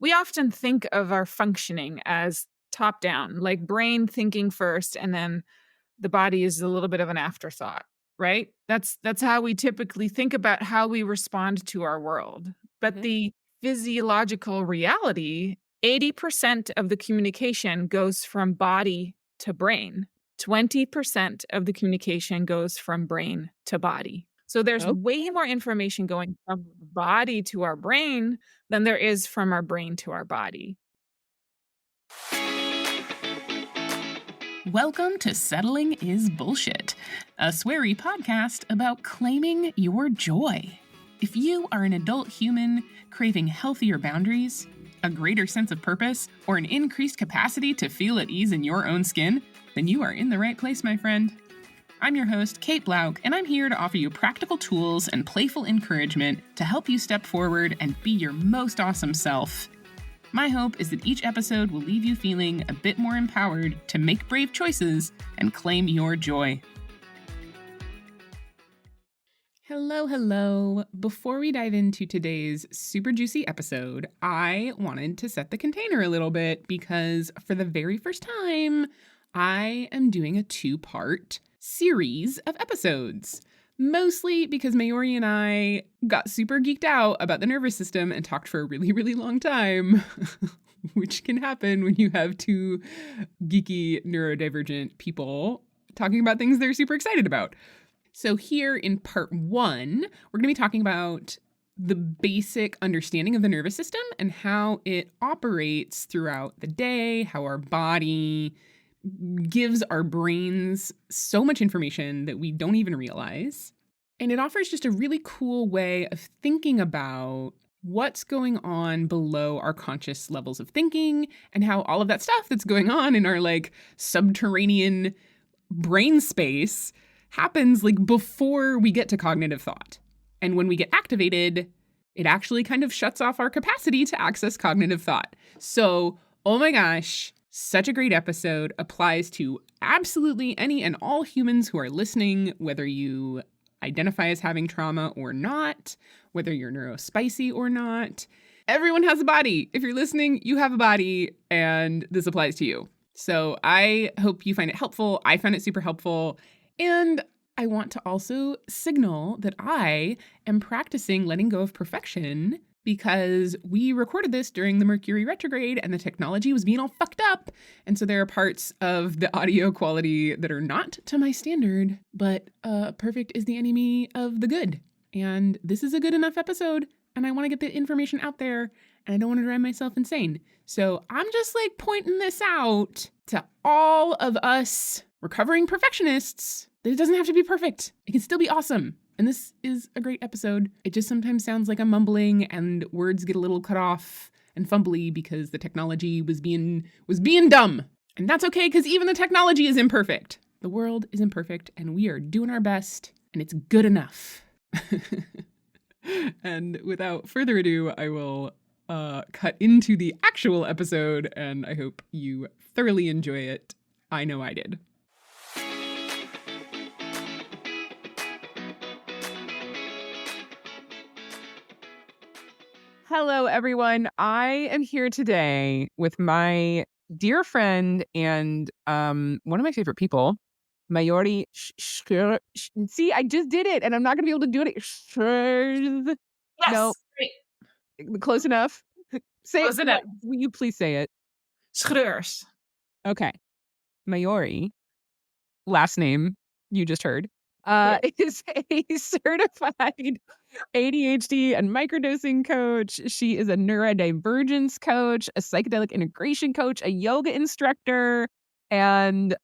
we often think of our functioning as top down, like brain thinking first, and then the body is a little bit of an afterthought, right? That's how we typically think about how we respond to our world. But Mhm. the physiological reality, 80% of the communication goes from body to brain. 20% of the communication goes from brain to body. So there's Oh, way more information going from the body to our brain than there is from our brain to our body. welcome to Settling is Bullshit, a sweary podcast about claiming your joy. If you are an adult human craving healthier boundaries, a greater sense of purpose, or an increased capacity to feel at ease in your own skin, then you are in the right place, my friend. I'm your host, Kate Blauk, and I'm here to offer you practical tools and playful encouragement to help you step forward and be your most awesome self. My hope is that each episode will leave you feeling a bit more empowered to make brave choices and claim your joy. Hello. Before we dive into today's super juicy episode, I wanted to set the container a little bit because for the very first time, I am doing a 2-part series of episodes. Mostly because Marjorie and I got super geeked out about the nervous system and talked for a really, really long time, which can happen when you have two geeky, neurodivergent people talking about things they're super excited about. So here in part 1, we're going to be talking about the basic understanding of the nervous system and how it operates throughout the day, how our body gives our brains so much information that we don't even realize. And it offers just a really cool way of thinking about what's going on below our conscious levels of thinking and how all of that stuff that's going on in our subterranean brain space happens before we get to cognitive thought. And when we get activated, it actually kind of shuts off our capacity to access cognitive thought. So, oh my gosh, such a great episode. Applies to absolutely any and all humans who are listening, whether you identify as having trauma or not, whether you're neurospicy or not. Everyone has a body. If you're listening, you have a body, and this applies to you. So I hope you find it helpful. I found it super helpful. And I want to also signal that I am practicing letting go of perfection because we recorded this during the Mercury retrograde and the technology was being all fucked up. And so there are parts of the audio quality that are not to my standard, but perfect is the enemy of the good. And this is a good enough episode, and I want to get the information out there, and I don't want to drive myself insane. So I'm just pointing this out to all of us recovering perfectionists that it doesn't have to be perfect. It can still be awesome. And this is a great episode. It just sometimes sounds like I'm mumbling and words get a little cut off and fumbly because the technology was being dumb. And that's okay, because even the technology is imperfect. The world is imperfect, and we are doing our best, and it's good enough. And without further ado, I will cut into the actual episode, and I hope you thoroughly enjoy it. I know I did. Hello, everyone. I am here today with my dear friend and one of my favorite people, Marjorie Schreurs. See, I just did it, and I'm not going to be able to do it. Schreurs. No, Yes, great. close enough. Say it. Close enough. Will you please say it? Schreurs. Okay. Marjorie, last name you just heard, Yeah. is a certified ADHD and microdosing coach. She is a neurodivergence coach, a psychedelic integration coach, a yoga instructor, and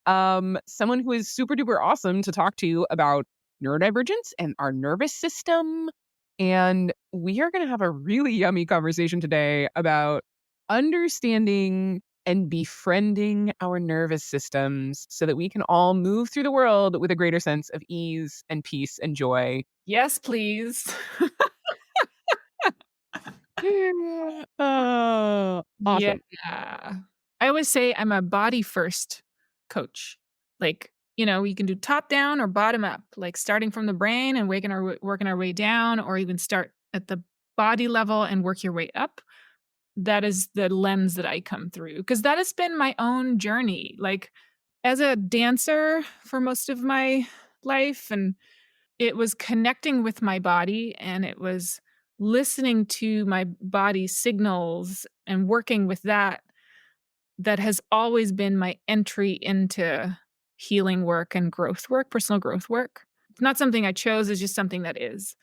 someone who is super duper awesome to talk to about neurodivergence and our nervous system. And we are going to have a really yummy conversation today about understanding and befriending our nervous systems so that we can all move through the world with a greater sense of ease and peace and joy. Yes, please. Oh, Yeah. awesome. I always say I'm a body first coach. You can do top down or bottom up, starting from the brain and working our way down, or even start at the body level and work your way up. That is the lens that I come through, because that has been my own journey, like, as a dancer for most of my life, and it was connecting with my body, and it was listening to my body's signals and working with that, that has always been my entry into healing work and growth work, personal growth work. It's not something I chose, it's just something that is.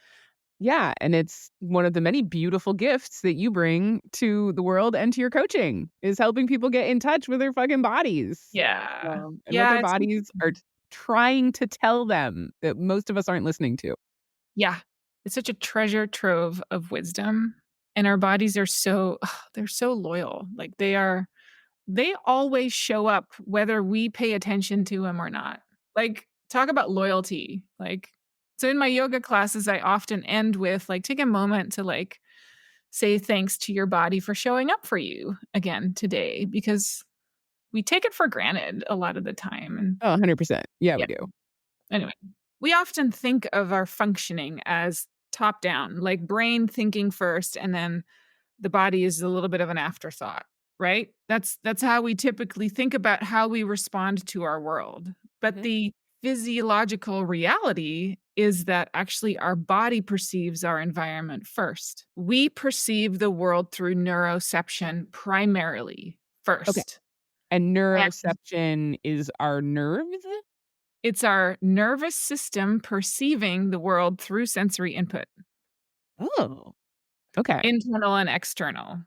Yeah, and it's one of the many beautiful gifts that you bring to the world and to your coaching, is helping people get in touch with their fucking bodies, Yeah. and what Yeah, their it's bodies are trying to tell them that most of us aren't listening to. yeah. It's such a treasure trove of wisdom, and our bodies are so they're so loyal, like, they always show up whether we pay attention to them or not. Like, talk about loyalty, like, so in my yoga classes, I often end with, like, take a moment to, like, say thanks to your body for showing up for you again today, because we take it for granted a lot of the time, and Oh, 100%. Yeah, yeah, we do. anyway. We often think of our functioning as top down, like brain thinking first and then the body is a little bit of an afterthought, right? That's how we typically think about how we respond to our world. But Mhm. the physiological reality is that actually our body perceives our environment first. We perceive the world through neuroception primarily Okay. first. And And neuroception is our nerves? it's our nervous system perceiving the world through sensory input, Oh, okay. internal and external.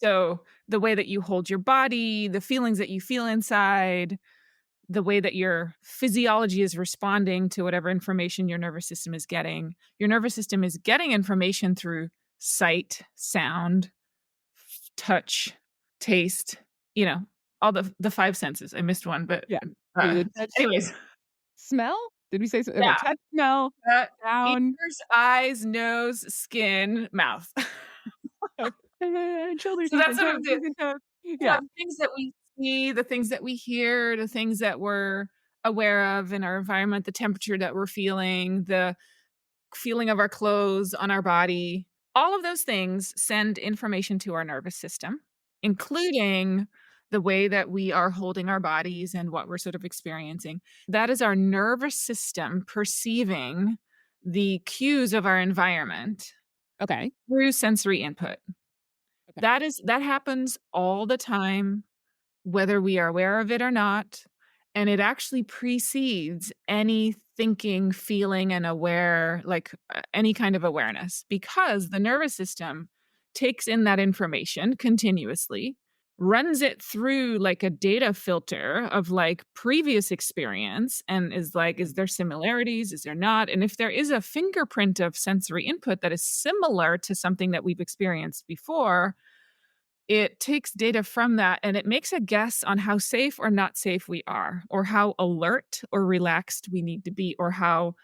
So, the way that you hold your body, the feelings that you feel inside, the way that your physiology is responding to whatever information your nervous system is getting. Your nervous system is getting information through sight, sound, touch, taste, you know, all the 5 senses. I missed one, but, Yeah. Was uh, it touch, anyways, smell? Did we say so? Okay, yeah, touch, smell, sound, ears, eyes, nose, skin, mouth. shoulders, So knees, that's and sort of toes, the knees and toes. yeah, Yeah. the things that we see, the things that we hear, the things that we're aware of in our environment, the temperature that we're feeling, the feeling of our clothes on our body. All of those things send information to our nervous system, including the way that we are holding our bodies and what we're sort of experiencing. That is our nervous system perceiving the cues of our environment Okay. through sensory input. Okay. That happens all the time, whether we are aware of it or not, and it actually precedes any thinking, feeling, and aware, like, any kind of awareness, because the nervous system takes in that information continuously, runs it through, like, a data filter of, like, previous experience, and is like, "Is Mhm. there similarities? Is there not?" And if there is a fingerprint of sensory input that is similar to something that we've experienced before, it takes data from that and it makes a guess on how safe or not safe we are, or how alert or relaxed we need to be, or how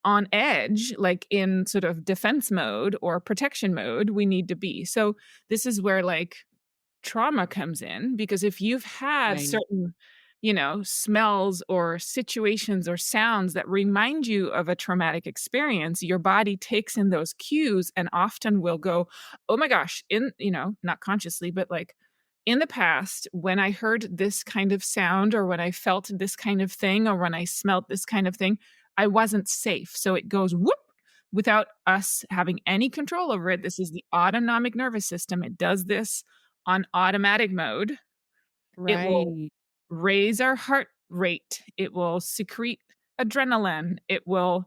on edge, like in sort of defense mode or protection mode, we need to be. So, this is where, like, trauma comes in, because if you've had Right. certain, smells or situations or sounds that remind you of a traumatic experience, your body takes in those cues and often will go, "Oh my gosh," not consciously, but like, "In the past, when I heard this kind of sound or when I felt this kind of thing or when I smelt this kind of thing, I wasn't safe." So it goes whoop without us having any control over it. This is the autonomic nervous system. It does this on automatic mode. It will Right. raise our heart rate. It will secrete adrenaline. It will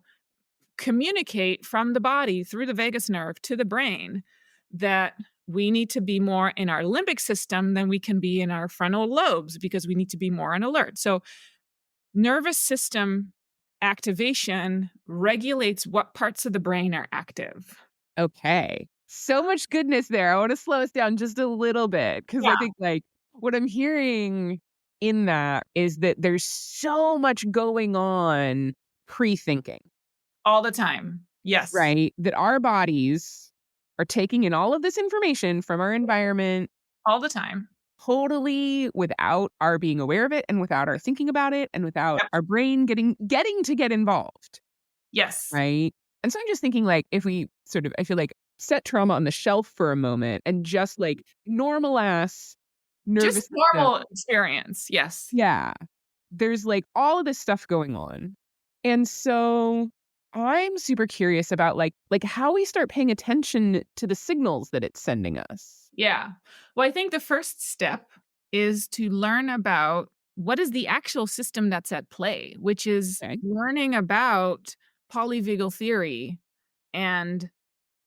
communicate from the body through the vagus nerve to the brain that we need to be more in our limbic system than we can be in our frontal lobes, because we need to be more on alert. So, nervous system activation regulates what parts of the brain are active. Okay. So much goodness there. I wanna slow us down just a little bit, because Yeah, I think, like, what I'm hearing in that is that there's so much going on pre-thinking, all the time. Yes, right? That our bodies are taking in all of this information from our environment all the time. totally without our being aware of it and without our thinking about it and without Yep. our brain getting to get involved, Yes. right? And so I'm just thinking, like, if we sort of I feel like set trauma on the shelf for a moment and just like normal ass Just nervous system. normal experience, yes. Yeah. There's like all of this stuff going on. And so I'm super curious about like how we start paying attention to the signals that it's sending us. Yeah. Well, I think the first step is to learn about what is the actual system that's at play, which is Okay. learning about polyvagal theory and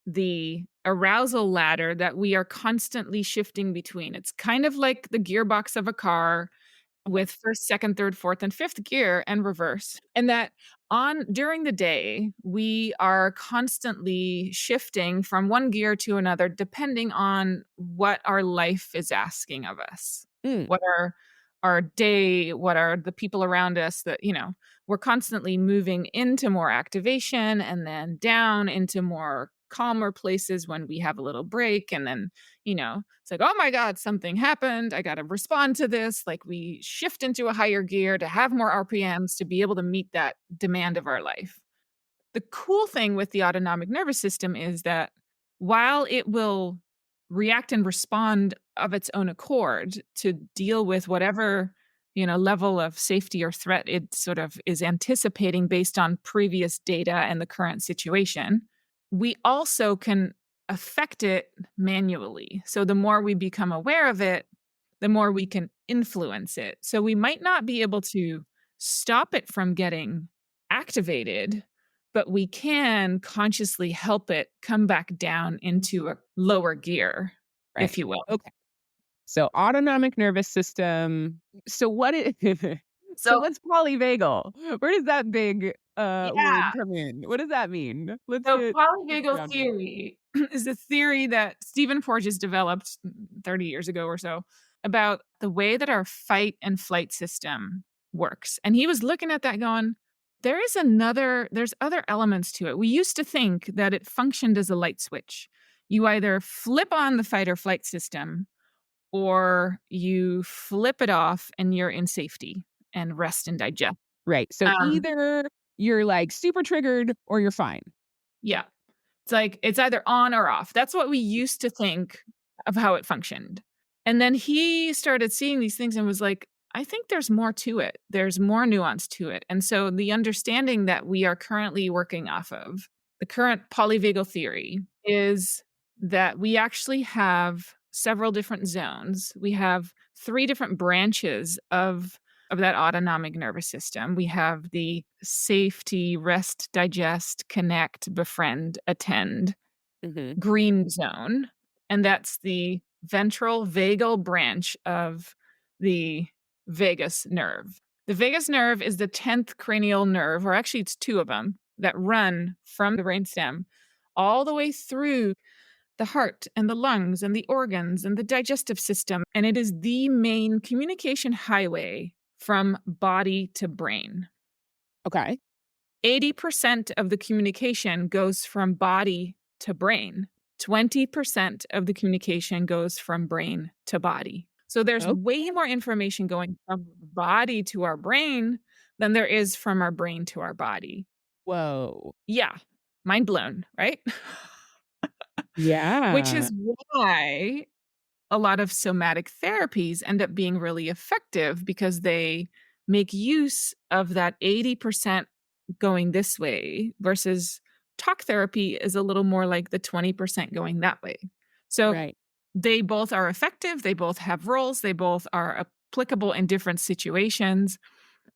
the arousal ladder that we are constantly shifting between. It's kind of like the gearbox of a car with first, second, third, fourth, and fifth gear and reverse. And that on during the day, we are constantly shifting from one gear to another depending on what our life is asking of us. Mm, What are our day, what are the people around us that, we're constantly moving into more activation and then down into more calmer places when we have a little break and then it's like, "Oh my god, something happened. I gotta respond to this." Like, we shift into a higher gear to have more RPMs to be able to meet that demand of our life. The cool thing with the autonomic nervous system is that while it will react and respond of its own accord to deal with whatever, level of safety or threat it sort of is anticipating based on previous data and the current situation, we also can affect it manually. So the more we become aware of it, the more we can influence it. So we might not be able to stop it from getting activated, but we can consciously help it come back down into a lower gear, if right. you will. Okay. So autonomic nervous system. So what is so So, what's polyvagal? Where does that big yeah. word come in? What does that mean? Let's So get polyvagal down to it. theory is a theory that Stephen Porges developed 30 years ago or so about the way that our fight and flight system works. And he was looking at that going, there's other elements to it. We used to think that it functioned as a light switch. You either flip on the fight or flight system or you flip it off and you're in safety and rest and digest. Right. So Um, either you're like super triggered or you're fine. yeah. It's like it's either on or off. That's what we used to think of how it functioned. And then he started seeing these things and was like, I think there's more to it. There's more nuance to it. And so the understanding that we are currently working off of, the current polyvagal theory, is that we actually have several different zones. We have three different branches of that autonomic nervous system. We have the safety, rest, digest, connect, befriend, attend Mhm. green zone. And that's the ventral vagal branch of the vagus nerve. The vagus nerve is the 10th cranial nerve, or actually, it's two of them that run from the brainstem all the way through the heart and the lungs and the organs and the digestive system. And it is the main communication highway from body to brain. Okay. 80% of the communication goes from body to brain. 20% of the communication goes from brain to body. So there's Oh, way more information going from body to our brain than there is from our brain to our body. whoa. Yeah, mind blown, right? Which Yeah. is why a lot of somatic therapies end up being really effective because they make use of that 80% going this way versus talk therapy is a little more like the 20% going that way. So Right. they both are effective, they both have roles, they both are applicable in different situations,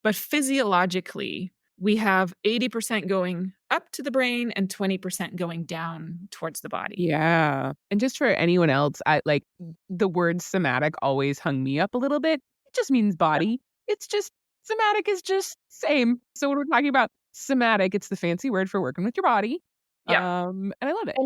but physiologically, we have 80% going up to the brain and 20% going down towards the body. Yeah. And just for anyone else, I like the word somatic always hung me up a little bit. It just means Yep. body. It's just somatic is just same. So when we're talking about somatic, it's the fancy word for working with your body. Yep. And I love it.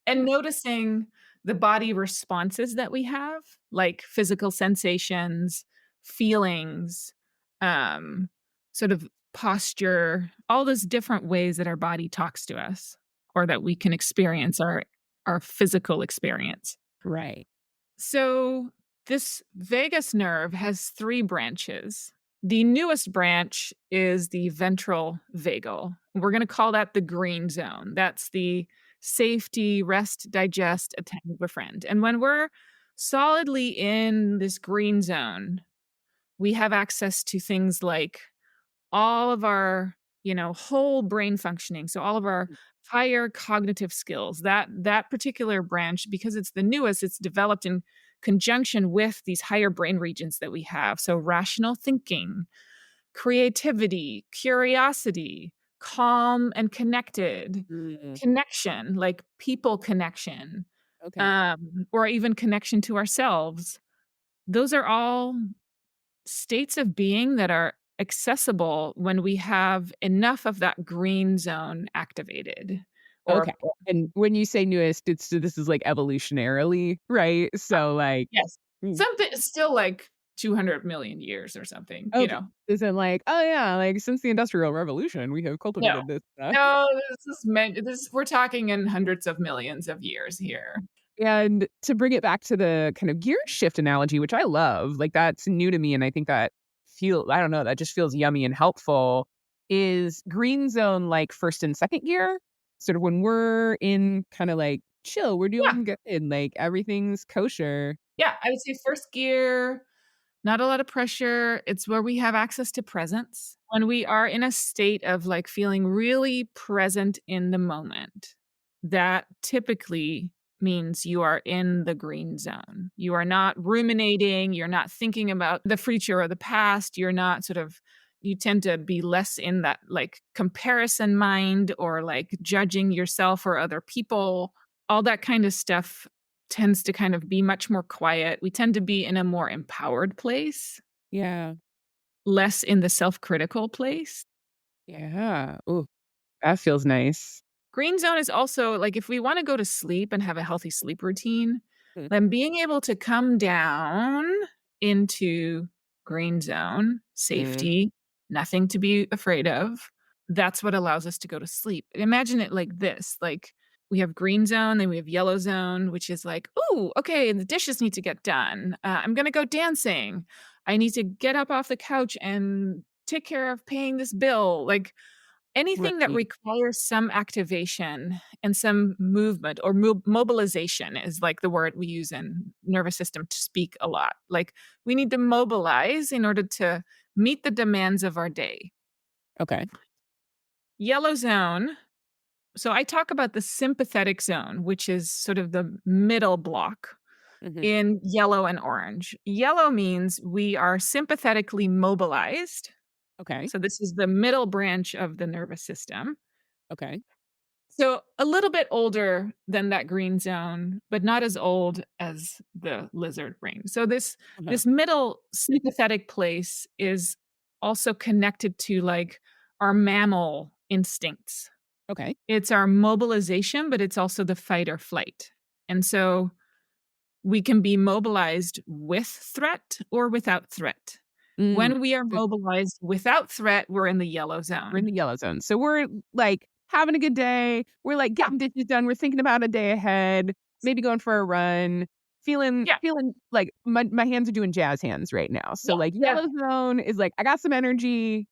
And noticing the body responses that we have, like physical sensations, feelings, um, sort of posture, all those different ways that our body talks to us or that we can experience our physical experience. Right. So this vagus nerve has three branches. The newest branch is the ventral vagal. We're going to call that the green zone. That's the safety, rest, digest, attend, befriend. And when we're solidly in this green zone, we have access to things like all of our, whole brain functioning. So all of our higher cognitive skills, that particular branch, because it's the newest, it's developed in conjunction with these higher brain regions that we have. So rational thinking, creativity, curiosity, calm and connected, Mm, connection, like people connection, okay. or even connection to ourselves. Those are all states of being that are accessible when we have enough of that green zone activated. Okay. Or And when you say newest, this is, like, evolutionarily, right? So, like yes, mm, something still like 200 million years or something, okay. Isn't like, "Oh, yeah, like, since the Industrial Revolution, we have No. cultivated this stuff." No, this we're talking in hundreds of millions of years here. And to bring it back to the kind of gear shift analogy, which I love, like, that's new to me, and I think that I don't know, that just feels yummy and helpful, is green zone, like, 1st and 2nd gear? Sort of when we're in kinda, like, chill, we're Yeah, doing good, like, everything's kosher. yeah, I would say 1st gear. Not a lot of pressure. It's where we have access to presence. When we are in a state of, like, feeling really present in the moment, that typically means you are in the green zone. You are not ruminating, you're not thinking about the future or the past, you tend to be less in that, like, comparison mind or, like, judging yourself or other people. All that kind of stuff tends to kind of be much more quiet. We tend to be in a more empowered place, Yeah. less in the self-critical place. Yeah. Ooh, that feels nice. Green zone is also like if we wanna go to sleep and have a healthy sleep routine, Mm, then being able to come down into green zone, mm, safety, nothing to be afraid of, that's what allows us to go to sleep. Imagine it like this, like, we have green zone, then we have yellow zone, which is like, "Ooh, okay, the dishes need to get done. I'm gonna go dancing. I need to get up off the couch and take care of paying this bill." Like, anything that right. requires some activation and some movement or mobilization is like the word we use in nervous system to speak a lot. Like we need to mobilize in order to meet the demands of our day. Okay. Yellow zone. So I talk about the sympathetic zone, which is sort of the middle block Mhm. in yellow and orange. Yellow means we are sympathetically mobilized. Okay. So this is the middle branch of the nervous system. Okay. So, a little bit older than that green zone, but not as old as the lizard brain. So Uh-huh. this middle sympathetic place is also connected to, like, our mammal instincts. Okay. It's our mobilization, but it's also the fight or flight. And so, we can be mobilized with threat or without threat. Mm. When we are mobilized without threat, we're in the yellow We're in zone. the yellow zone. So we're, like, having a good day. We're, like, Yeah, getting dishes done. We're thinking about a day ahead, maybe going for a run, yeah, feeling like my hands are doing jazz hands right now. So, yeah, like, yeah, yellow zone is like, I got some energy,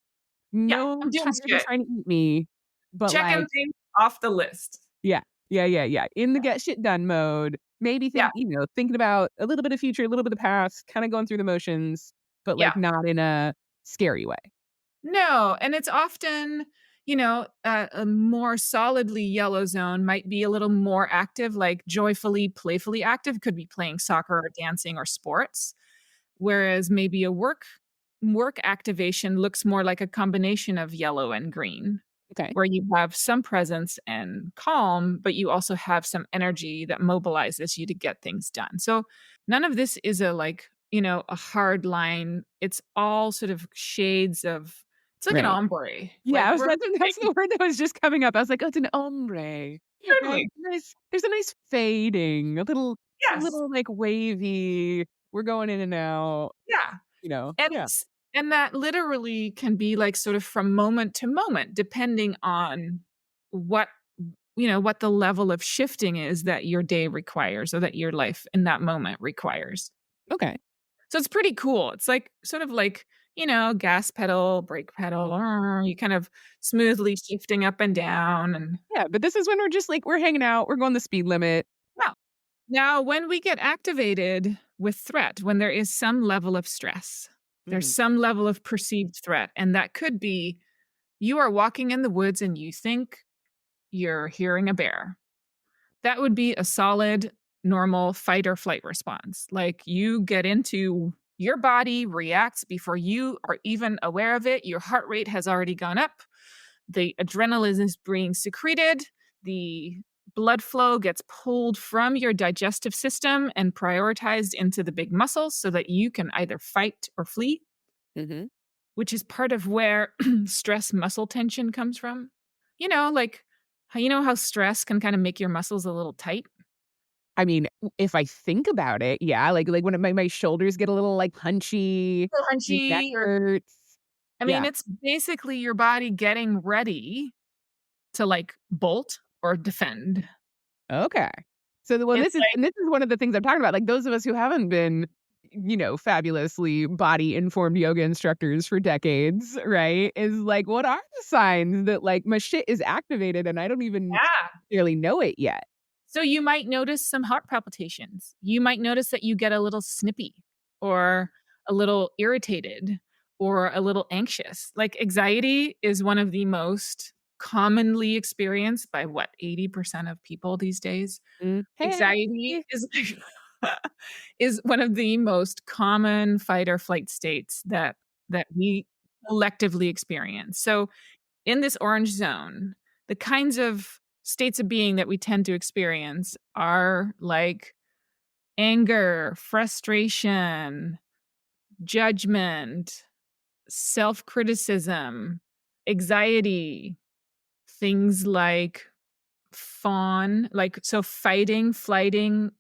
yeah, no I'm doing tigers are shit. trying to eat me, but, Checking like things off the list. yeah. Yeah, yeah, yeah. In the get shit done mode, maybe Yeah, thinking about a little bit of future, a little bit of past, kinda going through the motions, but, like, yeah. not in a scary way. No, and it's often, a more solidly yellow zone might be a little more active, like joyfully, playfully active, could be playing soccer or dancing or sports, whereas maybe a work activation looks more like a combination of yellow and green, Okay. where you have some presence and calm, but you also have some energy that mobilizes you to get things done. So none of this is a hard line. It's all sort of shades of it's like an Right. ombre. Yeah, Like I was we're that's playing the word that was just coming up. I was like, "Oh, it's an ombre." Right? totally. There's a nice fading, a Yes. little, like, wavy, we're going in and out, Yeah. And yeah. and that literally can be like sort of from moment to moment, depending on what what the level of shifting is that your day requires or that your life in that moment requires. Okay. So it's pretty cool. It's like sort of like, gas pedal, brake pedal, you kind of smoothly shifting up and down and Yeah, but this is when we're just like, we're hanging out, we're going the speed limit. yeah. Now, when we get activated with threat, when there is some level of stress, there's Mhm, some level of perceived threat, and that could be you are walking in the woods and you think you're hearing a bear. That would be a solid, normal fight or flight response. Like you get into your body reacts before you are even aware of it. Your heart rate has already gone up. The adrenaline is being secreted. The blood flow gets pulled from your digestive system and prioritized into the big muscles so that you can either fight or flee, mhm. which is part of where stress muscle tension comes from. Like how stress can kind of make your muscles a little tight? I mean, if I think about it, yeah, like when my shoulders get a little, like, punchy, Little my neck hunchy or hurts. I mean, Yeah, it's basically your body getting ready to, like, bolt or defend. okay. So, well, It's like this is one of the things I'm talking about, like, those of us who haven't been, fabulously body-informed yoga instructors for decades, right, is like, what are the signs that, like, my shit is activated and I don't even yeah. really know it yet? So you might notice some heart palpitations. You might notice that you get a little snippy or a little irritated or a little anxious. Like, anxiety is one of the most commonly experienced by what, 80% of people these days? Anxiety Hey. is is one of the most common fight or flight states that we collectively experience. So, in this orange zone, the kinds of states of being that we tend to experience are like anger, frustration, judgment, self-criticism, anxiety, things like fawn, like so fighting, flighting,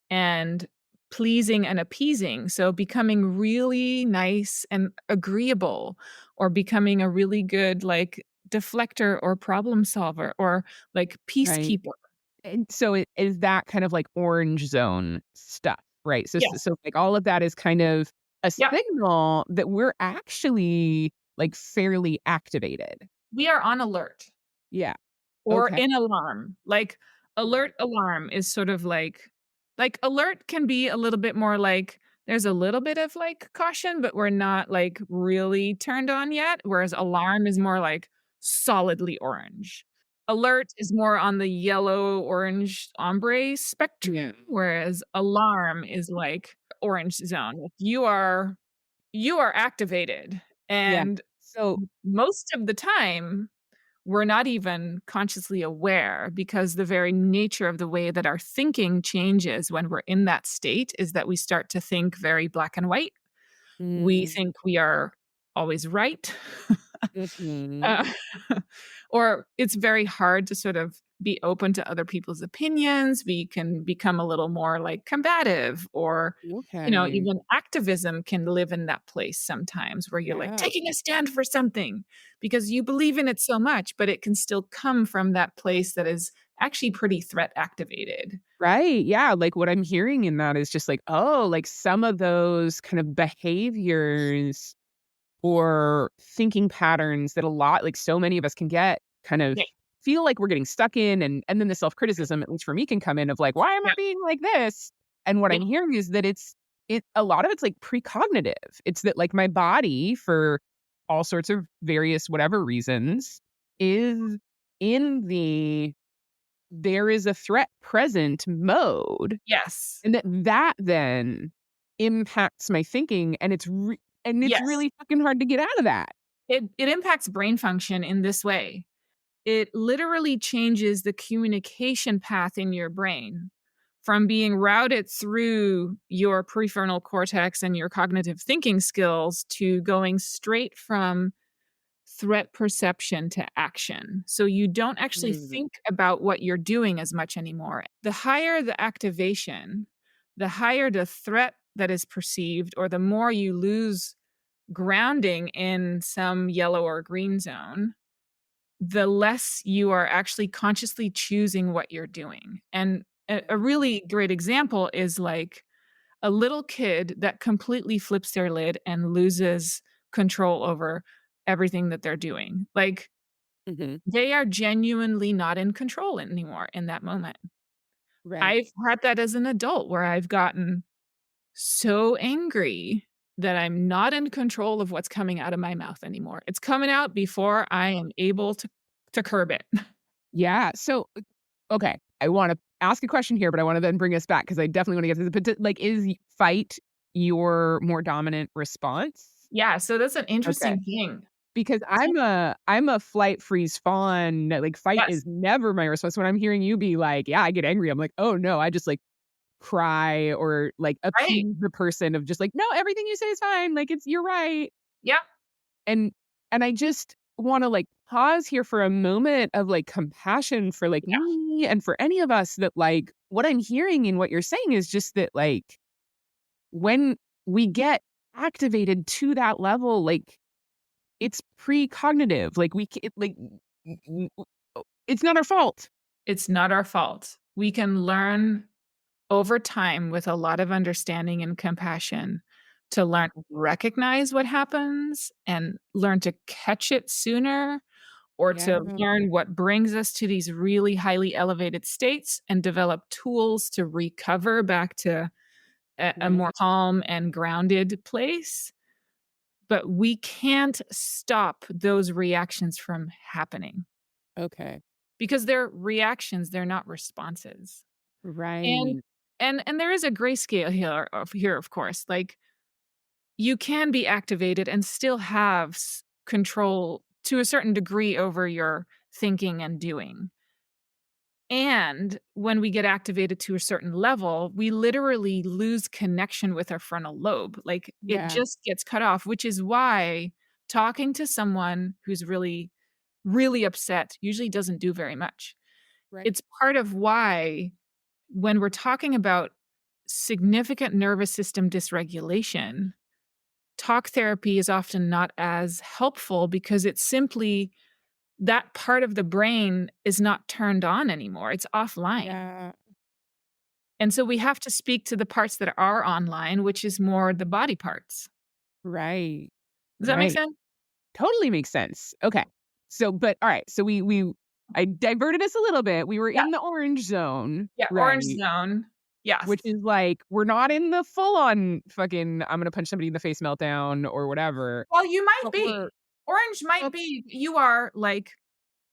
and pleasing and appeasing. So becoming really nice and agreeable or becoming a really good like deflector or problem solver or like Right. peacekeeper. And so it is that kind of like orange zone stuff, right? So, Yes. like, all of that is kind of a Yep. signal that we're actually, like, fairly activated. We are on alert. Yeah. Or Okay. in alarm. Like, alert, alarm is sort of like, alert can be a little bit more like, there's a little bit of, like, caution, but we're not, like, really turned on yet, whereas alarm is more, like, solidly orange. Alert is more on the yellow-orange ombre Yeah. spectrum, whereas alarm is, like, orange zone. Like, you are activated, Yeah. and So most of the time we're not even consciously aware because the very nature of the way that our thinking changes when we're in that state is that we start to think very black and white. We mm, think we are always right. mhm. Uh, or it's very hard to sort of be open to other people's opinions. We can become a little more like combative or Okay. even activism can live in that place sometimes where you're like Yeah. taking a stand for something because you believe in it so much, but it can still come from that place that is actually pretty threat activated. Right, yeah, like, what I'm hearing in that is just like, oh, like, some of those kind of behaviors or thinking patterns that a lot like, so many of us can get kind of Yeah. feel like we're getting stuck in, and then the self-criticism, at least for me, can come in of like, "Why am I Yeah. being like this?" And what Yeah. I'm hearing is that a lot of it's, like, precognitive. It's that, like, my body, for all sorts of various whatever reasons, is in the "there is a threat present" mode, Yes. and that then impacts my thinking, and it's Yes. really fucking hard to get out of that. It impacts brain function in this way. It literally changes the communication path in your brain from being routed through your prefrontal cortex and your cognitive thinking skills to going straight from threat perception to action. So you don't actually Mm, think about what you're doing as much anymore. The higher the activation, the higher the threat that is perceived, or the more you lose grounding in some yellow or green zone, the less you are actually consciously choosing what you're doing. And a really great example is like a little kid that completely flips their lid and loses control over everything that they're doing. Like, Mhm. they are genuinely not in control anymore in that moment. Right. I've had that as an adult where I've gotten so angry that I'm not in control of what's coming out of my mouth anymore. It's coming out before I am able to curb it. Yeah. So, okay, I wanna ask a question here, but I wanna then bring us back because I definitely wanna get to this, but like, is fight your more dominant response? Yeah, so that's an Okay. interesting thing. Because So I'm a flight, freeze, fawn, like, fight yes, is never my response. When I'm hearing you be like, "Yeah, I get angry," I'm like, "Oh, no," I just, like, cry or, like, right. appease the person of just like, "No, everything you say is fine, like, it's you're right." Yep, And I just wanna, like, pause here for a moment of, like, compassion for, like, yeah, me and for any of us that, like, what I'm hearing in what you're saying is just that, like, when we get activated to that level, like, it's precognitive, like, we ca like, it's not our fault. it's not our fault. We can learn over time with a lot of understanding and compassion to learn to recognize what happens and learn to catch it sooner or Yeah. to learn what brings us to these really highly elevated states and develop tools to recover back to a more Right. calm and grounded place. But we can't stop those reactions from happening Okay. because they're reactions, they're not responses. And Right. and there is a grayscale here, of course. Like, you can be activated and still have control to a certain degree over your thinking and doing. And when we get activated to a certain level, we literally lose connection with our frontal lobe. Like, it Yeah. just gets cut off, which is why talking to someone who's really, really upset usually doesn't do very much. Right. It's part of why when we're talking about significant nervous system dysregulation, talk therapy is often not as helpful because it's simply that part of the brain is not turned on anymore. It's offline. Yeah. And so we have to speak to the parts that are online, which is more the body parts. Right. Does that make Right. sense? Totally makes sense. Okay. So, but alright, so we I diverted us a little bit. We were Yeah. in the orange zone, Yeah. Orange right? zone. Yes. Which is like, we're not in the full on fucking, I'm gonna punch somebody in the face meltdown or whatever, Well, you might but we're be. Orange might but be you are, like,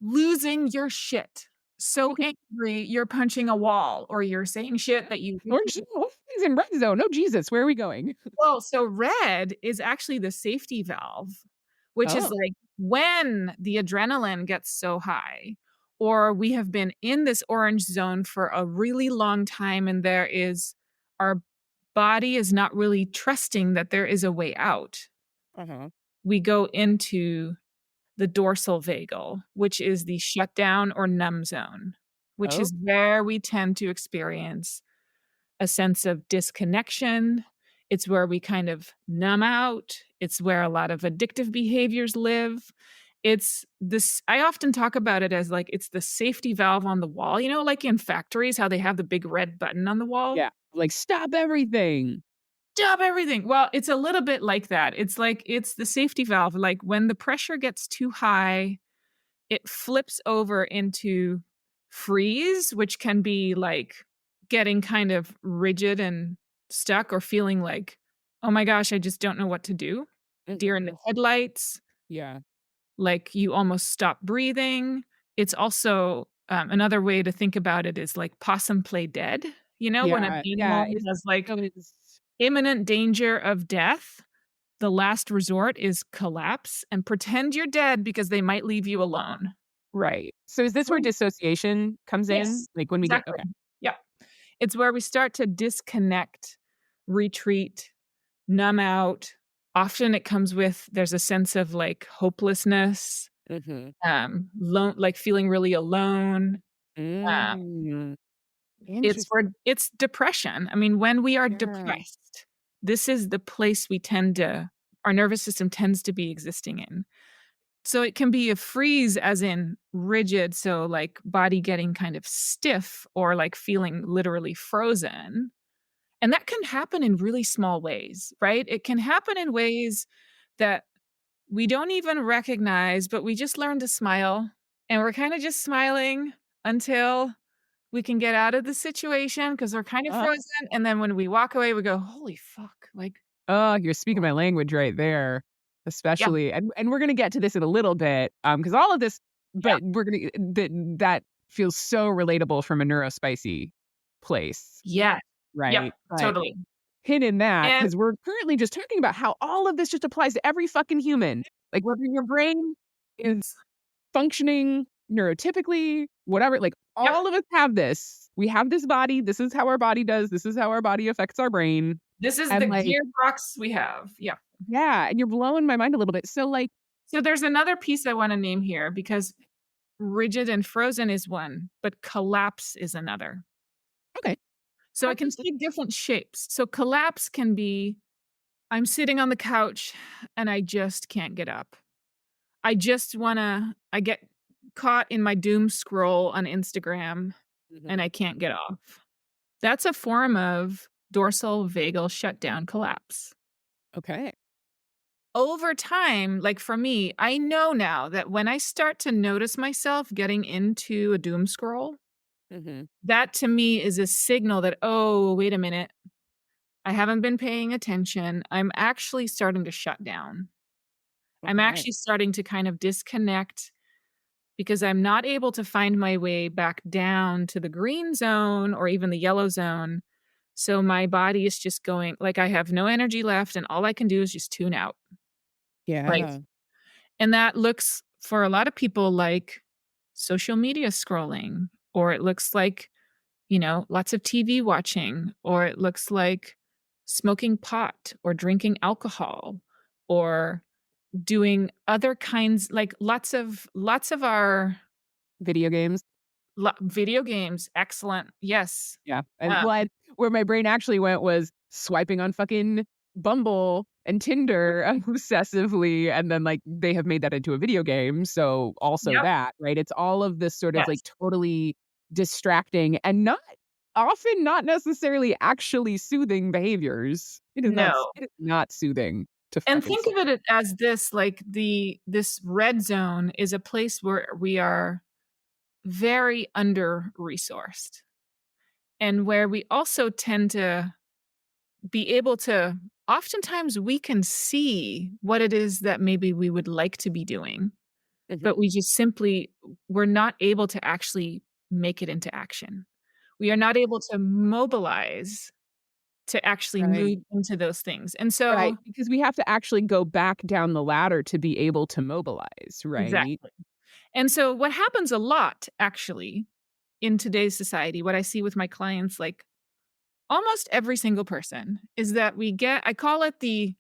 losing your shit. So okay, angry, you're punching a wall or you're saying shit that you orange zone, is in red zone. Oh, Jesus, where are we going? well, so red is actually the safety valve, which is Oh, like when the adrenaline gets so high, or we have been in this orange zone for a really long time and there is our body is not really trusting that there is a way out. uh-huh. We go into the dorsal vagal, which is the shutdown or numb zone, which Oh, is where we tend to experience a sense of disconnection. It's where we kind of numb out. It's where a lot of addictive behaviors live. It's this I often talk about it as like it's the safety valve on the wall, like in factories, how they have the big red button on the wall? yeah, like, stop everything. Stop everything. Well, it's a little bit like that. It's like it's the safety valve. Like when the pressure gets too high, it flips over into freeze, which can be like getting kind of rigid and stuck or feeling like, "Oh my gosh, I just don't know what to do." Deer in the Mhm. headlights, Yeah, like you almost stop breathing. It's also, another way to think about it is like possum play dead, when an yeah, yeah, animal it's has like so it's imminent danger of death, the last resort is collapse and pretend you're dead because they might leave you alone. right. So is this where Right. dissociation comes in? Yes, Like, when we get exactly. okay. Yeah. It's where we start to disconnect, retreat, numb out. Often it comes with there's a sense of, like, hopelessness, Mhm. like, feeling really alone. Uh, Mm. it's Interest where it's depression. I mean, when we are yeah. depressed, this is the place we tend to our nervous system tends to be existing in. So it can be a freeze as in rigid, so, like, body getting kind of stiff or, like, feeling literally frozen, and that can happen in really small ways, right? It can happen in ways that we don't even recognize, but we just learn to smile, and we're kinda just smiling until we can get out of the situation because 'cause we're kind of Uh, frozen, and then when we walk away, we go, "Holy fuck," like, oh, you're speaking my language right there, yeah, especially and we're gonna get to this in a little bit, because all of this yeah, but we're gonna that feels so relatable from a neurospicy place, yeah, yep, right? But totally, hidden that and because 'cause we're currently just talking about how all of this just applies to every fucking human. Like, whether your brain is functioning neurotypically, whatever, like, yep, all of us have this. We have this body, this is how our body does, this is how our body affects our brain, this is the and, like gearbox we have, yeah. yeah, and you're blowing my mind a little bit. So, like So there's another piece I wanna name here because rigid and frozen is one, but collapse is another. okay, So it can absolutely. take different shapes. So collapse can be, I'm sitting on the couch and I just can't get up. I get caught in my doom scroll on Instagram and Mhm. I can't get off. That's a form of dorsal vagal shutdown collapse. Okay. Over time, like for me, I know now that when I start to notice myself getting into a doom scroll, Mhm. that to me is a signal that, oh, wait a minute, I haven't been paying attention. I'm actually starting to shut down. I'm Okay. actually starting to kind of disconnect because I'm not able to find my way back down to the green zone or even the yellow zone. So my body is just going like I have no energy left and all I can do is just tune out. Right. Yeah. And that looks for a lot of people like social media scrolling, or it looks like, lots of TV watching, or it looks like smoking pot or drinking alcohol or doing other kinds like lots of our Video games. video games, excellent, yes. Yeah, and Um, where my brain actually went was swiping on fucking Bumble and Tinder obsessively, and then, like, they have made that into a video game, so also yep, that, right? It's all of this sort of, like, yes, totally distracting and not necessarily actually soothing behaviors. no. It is not soothing to And fucking think sleep. of it as this, like, this red zone is a place where we are very under-resourced, and where we also tend to be able to oftentimes we can see what it is that maybe we would like to be doing, Mhm. but we just simply we're not able to actually make it into action. We are not able to mobilize to actually Right. move into those things, and so Right, because we have to actually go back down the ladder to be able to mobilize, right? exactly. And so what happens a lot actually in today's society, what I see with my clients, like almost every single person, is that we get I call it the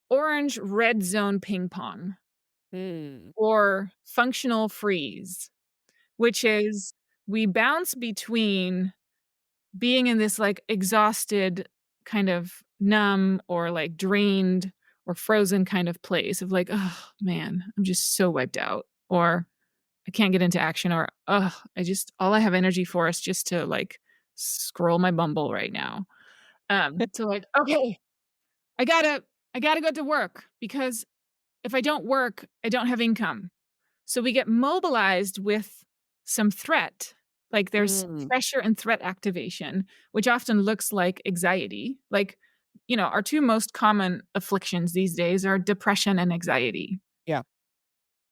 orange red zone ping pong Mm. or functional freeze, which is we bounce between being in this like exhausted, kind of numb or like drained or frozen kind of place of like, oh man, I'm just so wiped out. Or I can't get into action, or I just all I have energy for is just to like scroll my Bumble right now. To like, okay, I gotta I gotta go to work because if I don't work, I don't have income. So we get mobilized with some threat. Like there's Mm. pressure and threat activation, which often looks like anxiety. Like, our two most common afflictions these days are depression and anxiety. Yeah.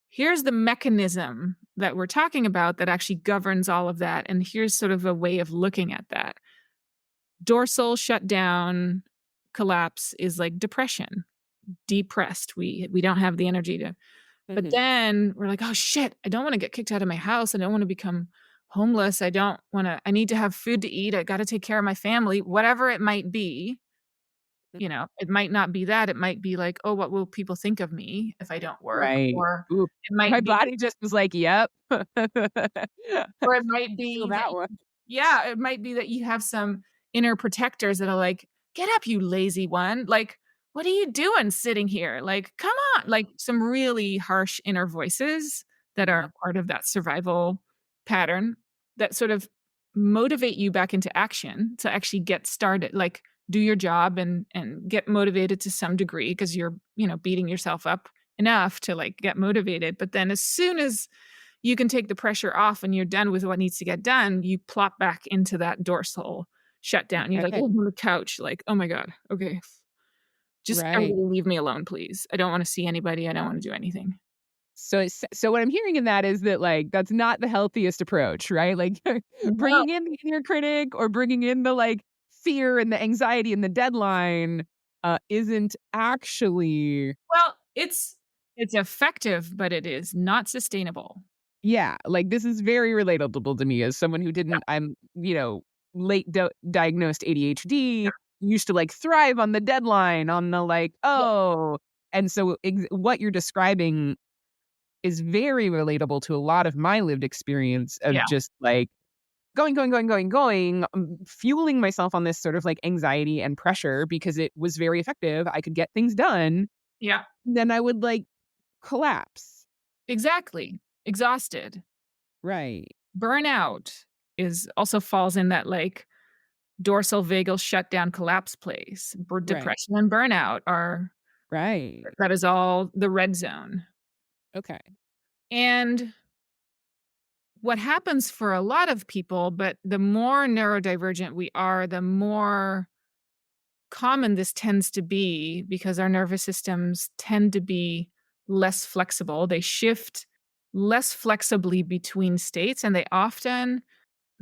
Here's the mechanism that we're talking about that actually governs all of that. And here's sort of a way of looking at that. Dorsal shutdown collapse is like depression, depressed. We don't have the energy to. But Mhm. then we're like, "Oh shit, I don't wanna get kicked out of my house. I don't wanna become homeless. I need to have food to eat. I gotta take care of my family." Whatever it might be, it might not be that. It might be like, "Oh, what will people think of me if I don't work?" Right. Or Ooh, it my might be body just was like, "Yep." or it might Feel be that that one. yeah, it might be that you have some inner protectors that are like, "Get up, you lazy one. Like, what are you doing sitting here? Like, come on." Like, some really harsh inner voices that Yeah. are part of that survival pattern that sort of motivate you back into action to actually get started, like, do your job and get motivated to some degree because you're, beating yourself up enough to like get motivated. But then as soon as you can take the pressure off and you're done with what needs to get done, you plop back into that dorsal shutdown. You're like, Okay. oh, on the couch, like, oh my God, okay. Just Right. everybody leave me alone, please. I don't want to see anybody. I don't want to do anything. So what I'm hearing in that is that, like, that's not the healthiest approach, right? Like, No. bringing in the inner critic or bringing in the, like, fear and the anxiety and the deadline, isn't actually Well, it's effective, but it is not sustainable. yeah, like, this is very relatable to me as someone who Yeah, didn't I'm, late diagnosed yeah, ADHD, used to, like, thrive on the deadline, on the, like, yeah, "Oh," and so what you're describing is very relatable to a lot of my lived experience of yeah, just, like, going, fueling myself on this sort of, like, anxiety and pressure because it was very effective, I could get things done, yeah. then I would, like, collapse. Exactly. Exhausted. Right, Burnout is also falls in that, like, dorsal vagal shutdown collapse place. right, Depression and burnout are right. that is all the red zone. Okay, And what happens for a lot of people, but the more neurodivergent we are, the more common this tends to be because our nervous systems tend to be less flexible. They shift less flexibly between states and they often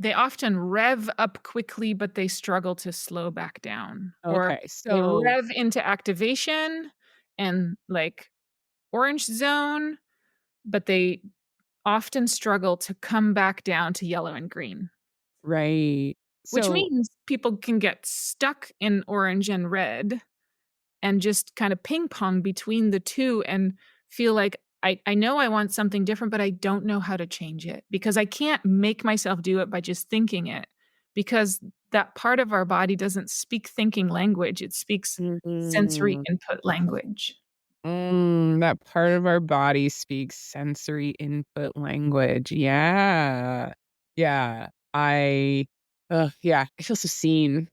rev up quickly, but they struggle to slow back down. Or okay, they so rev into activation and like orange zone, but they often struggle to come back down to yellow and green, right. which So means people can get stuck in orange and red and just kind of ping pong between the two and feel like I know I want something different, but I don't know how to change it because I can't make myself do it by just thinking it because that part of our body doesn't speak thinking language. It speaks sensory mm, input language. that part of our body speaks sensory input language. Yeah. Yeah. Yeah, I feel so seen.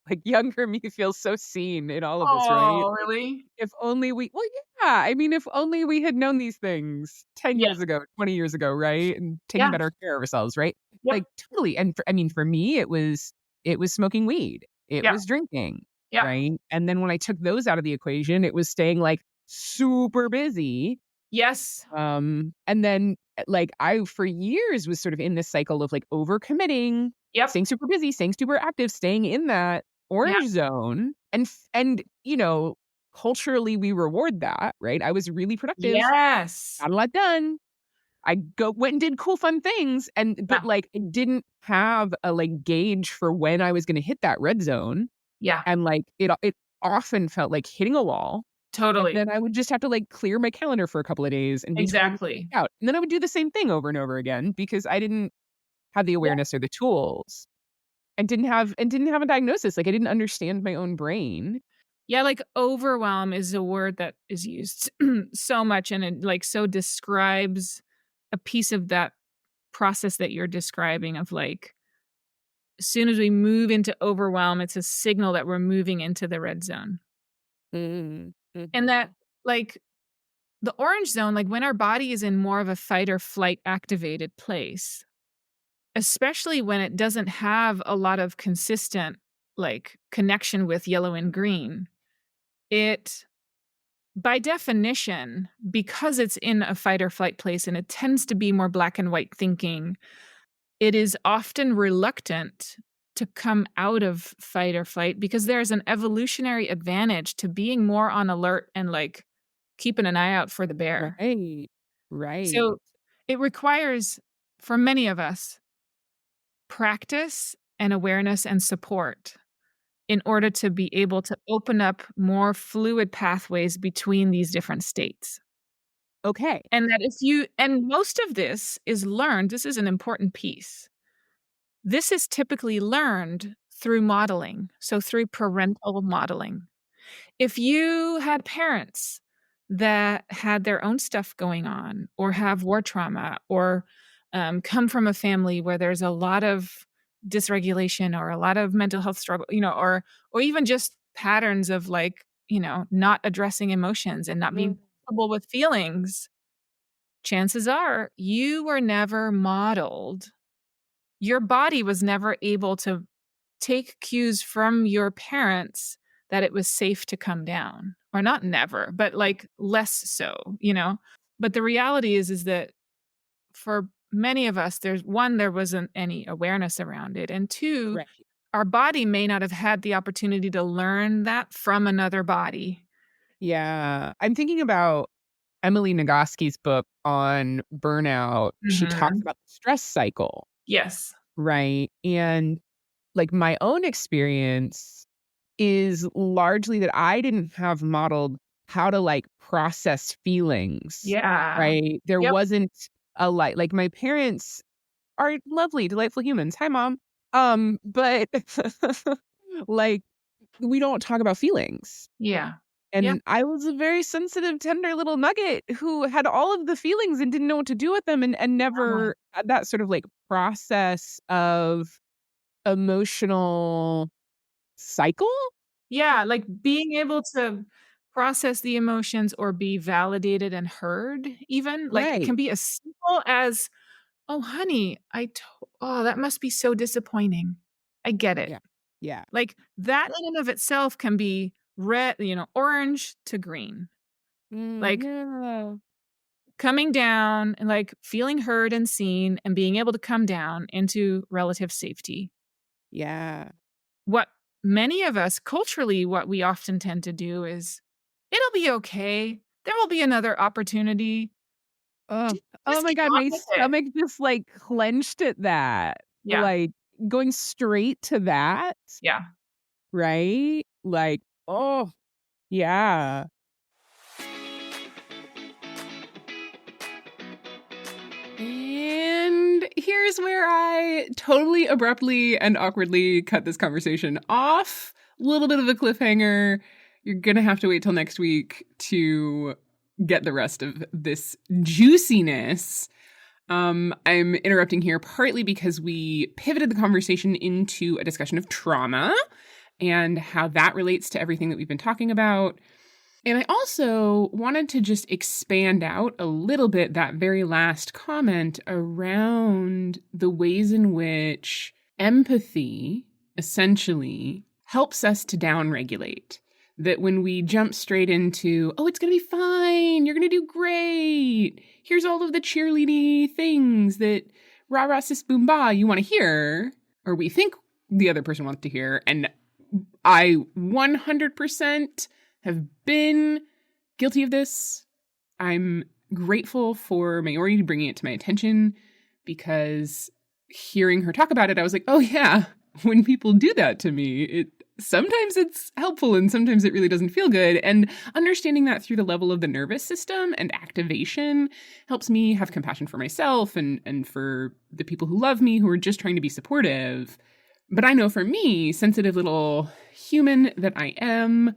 Like, younger me feels so seen in all of this, right? Oh, Like, really? if only we well, yeah, I mean, if only we had known these things 10 Yeah. years ago, 20 years ago, right? And taken Yeah. better care of ourselves, right? Yep. Like, totally, and I mean, for me, it was smoking weed, it Yeah. was drinking, Yeah. right? And then when I took those out of the equation, it was staying, like, super busy, Yes. and then, like, I, for years, was sort of in this cycle of, like, overcommitting, Yep. staying super busy, staying super active, staying in that Yeah. orange zone, and, culturally, we reward that, right? I was really productive, Yes. got a lot done. I went and did cool, fun things, Yeah. but, like, I didn't have a, like, gauge for when I was gonna hit that red zone, Yeah. and, like, it often felt like hitting a wall, and Totally. then I would just have to, like, clear my calendar for a couple of days and be totally Exactly. out, and then I would do the same thing over and over again because I didn't have the Yeah. awareness or the tools and didn't have a diagnosis, like, I didn't understand my own brain. Yeah, like, overwhelm is a word that is used so much, and it, like, so describes a piece of that process that you're describing of, like, as soon as we move into overwhelm, it's a signal that we're moving into the red zone. Mm, And that, mhm. like, the orange zone, like, when our body is in more of a fight or flight activated place, especially when it doesn't have a lot of consistent, like, connection with yellow and green, it by definition, because it's in a fight or flight place and it tends to be more black and white thinking, it is often reluctant to come out of fight or flight because there's an evolutionary advantage to being more on alert and like keeping an eye out for the bear. Right, right. So it requires, for many of us, practice and awareness and support in order to be able to open up more fluid pathways between these different states. Okay, And that if you and most of this is learned, this is an important piece. This is typically learned through modeling, so through parental modeling. If you had parents that had their own stuff going on or have war trauma or, come from a family where there's a lot of dysregulation or a lot of mental health struggle, or even just patterns of, like, not addressing emotions and not being comfortable with feelings, chances are you were never modeled. Your body was never able to take cues from your parents that it was safe to come down, or not never, but like less so, you know? But the reality is that for many of us, there wasn't any awareness around it. And two, Right. our body may not have had the opportunity to learn that from another body. Yeah. I'm thinking about Emily Nagoski's book on burnout. She talks Mhm. about the stress cycle, Yes. right? And like my own experience is largely that I didn't have modeled how to like process feelings, Yeah. right? There Yep. wasn't a like my parents are lovely, delightful humans. Hi, mom. But like we don't talk about feelings. Yeah. Yep. And I was a very sensitive, tender little nugget who had all of the feelings and didn't know what to do with them and Oh. never had that sort of like process of emotional cycle. Yeah, like being able to process the emotions or be validated and heard even, like, it Right. can be as simple as, "Oh, honey, oh, that must be so disappointing. I get it." Yeah. Yeah. Like, that in and of itself can be red, orange to green. Like, Yeah. coming down and, like, feeling heard and seen and being able to come down into relative safety. Yeah. What many of us culturally, what we often tend to do is, "It'll be okay. There will be another opportunity. Oh, oh Just my get god, on my with it." stomach just like clenched at that. Yeah, Like going straight to that, yeah. right? Like, oh, yeah. And here's where I totally abruptly and awkwardly cut this conversation off. A little bit of a cliffhanger. You're going to have to wait till next week to get the rest of this juiciness. I'm interrupting here partly because we pivoted the conversation into a discussion of trauma and how that relates to everything that we've been talking about. And I also wanted to just expand out a little bit that very last comment around the ways in which empathy essentially helps us to downregulate. That when we jump straight into, oh, it's going to be fine, you're going to do great, here's all of the cheerleady things that rah rah sis boom ba you want to hear, or we think the other person wants to hear. And I 100% have been guilty of this. I'm grateful for Marjorie bringing it to my attention because hearing her talk about it, I was like, oh yeah, when people do that to me, sometimes it's helpful and sometimes it really doesn't feel good. And understanding that through the level of the nervous system and activation helps me have compassion for myself and for the people who love me, who are just trying to be supportive. But I know for me, sensitive little human that I am,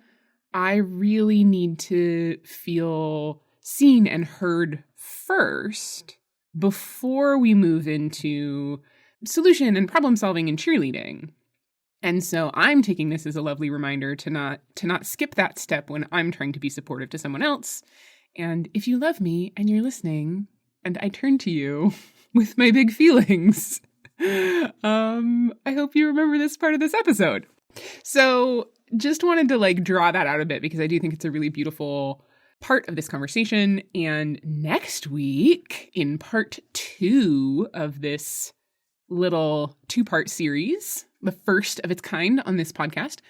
I really need to feel seen and heard first before we move into solution and problem solving and cheerleading. And so I'm taking this as a lovely reminder to not skip that step when I'm trying to be supportive to someone else. And if you love me and you're listening and I turn to you with my big feelings, I hope you remember this part of this episode. So just wanted to like draw that out a bit because I do think it's a really beautiful part of this conversation. And next week, in part 2 of this little 2-part series, the first of its kind on this podcast,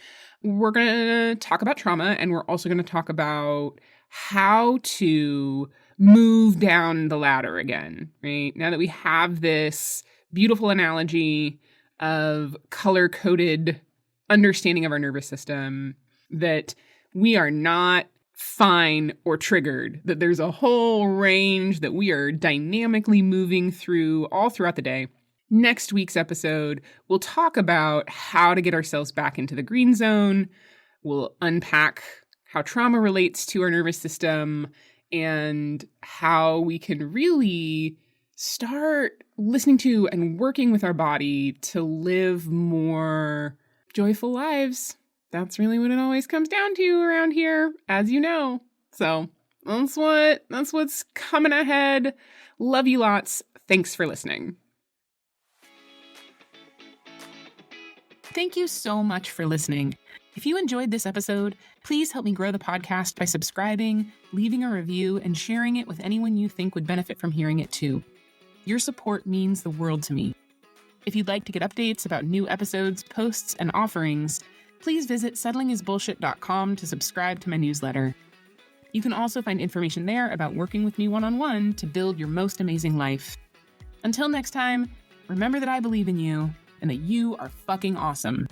we're going to talk about trauma, and we're also going to talk about how to move down the ladder again, right? Now that we have this beautiful analogy of color-coded understanding of our nervous system, that we are not fine or triggered, that there's a whole range that we are dynamically moving through all throughout the day. Next week's episode, we'll talk about how to get ourselves back into the green zone. We'll unpack how trauma relates to our nervous system and how we can really start listening to and working with our body to live more joyful lives. That's really what it always comes down to around here, as you know. So That's what's coming ahead. Love you lots. Thanks for listening. Thank you so much for listening. If you enjoyed this episode, please help me grow the podcast by subscribing, leaving a review, and sharing it with anyone you think would benefit from hearing it too. Your support means the world to me. If you'd like to get updates about new episodes, posts, and offerings, please visit settlingisbullshit.com to subscribe to my newsletter. You can also find information there about working with me one-on-one to build your most amazing life. Until next time, remember that I believe in you and that you are fucking awesome.